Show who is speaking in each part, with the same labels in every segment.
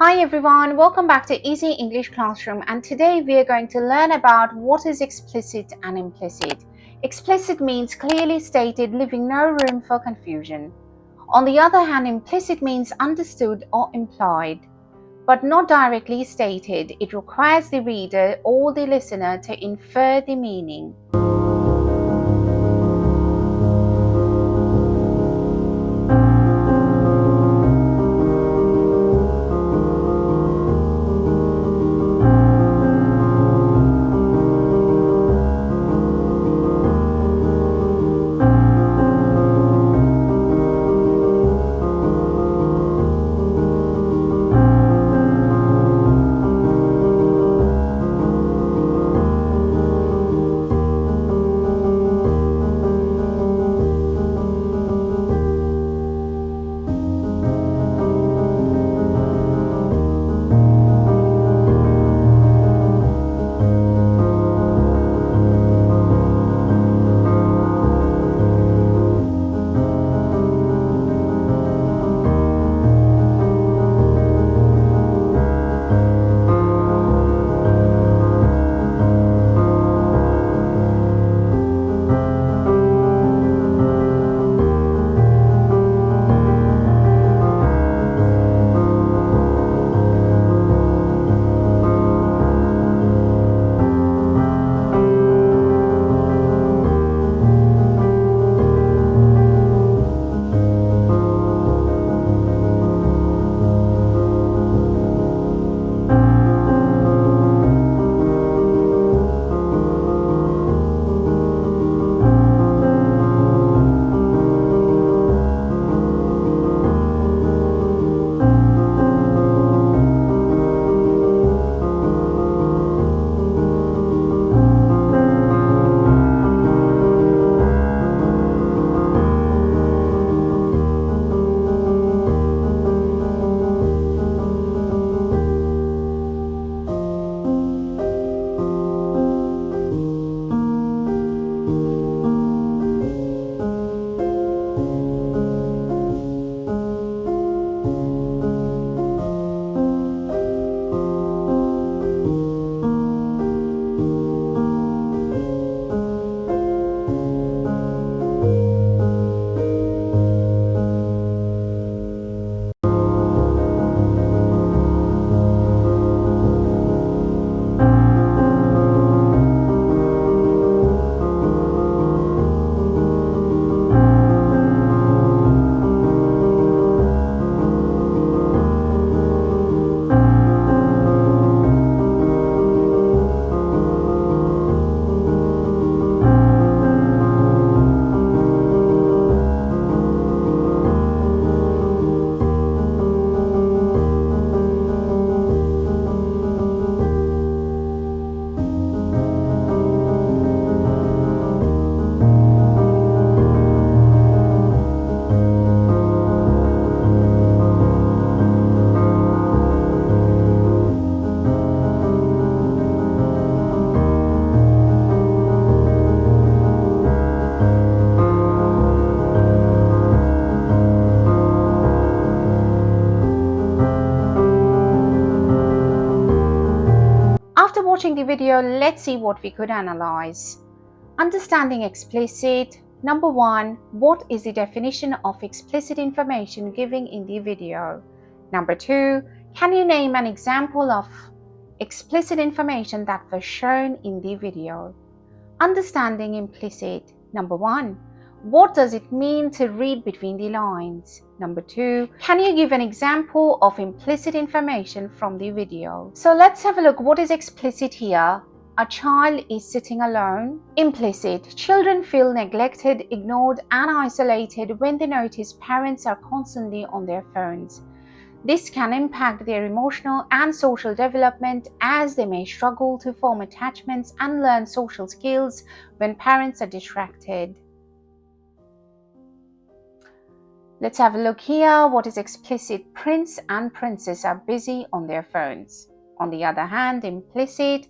Speaker 1: Hi everyone, welcome back to Easy English Classroom, and today we are going to learn about what is explicit and implicit. Explicit means clearly stated, leaving no room for confusion. On the other hand, implicit means understood or implied, but not directly stated. It requires the reader or the listener to infer the meaning. After watching the video, let's see what we could analyze. Understanding explicit. Number 1, what is the definition of explicit information given in the video? Number 2, can you name an example of explicit information that was shown in the video? Understanding implicit. Number 1, what does it mean to read between the lines? Number 2, can you give an example of implicit information from the video? So let's have a look. What is explicit here? A child is sitting alone. Implicit. Children feel neglected, ignored, and isolated when they notice parents are constantly on their phones. This can impact their emotional and social development, as they may struggle to form attachments and learn social skills when parents are distracted. Let's have a look here. What is explicit? Prince and princess are busy on their phones. On the other hand, implicit.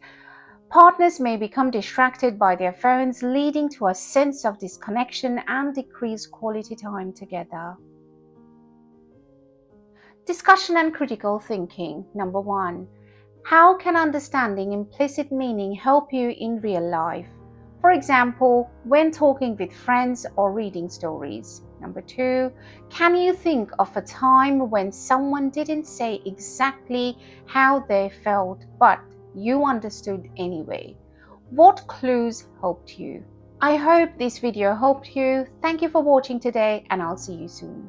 Speaker 1: Partners may become distracted by their phones, leading to a sense of disconnection and decreased quality time together. Discussion and critical thinking. Number 1. How can understanding implicit meaning help you in real life? For example, when talking with friends or reading stories. Number 2. Can you think of a time when someone didn't say exactly how they felt, but you understood anyway? What clues helped you? I hope this video helped you. Thank you for watching today, and I'll see you soon.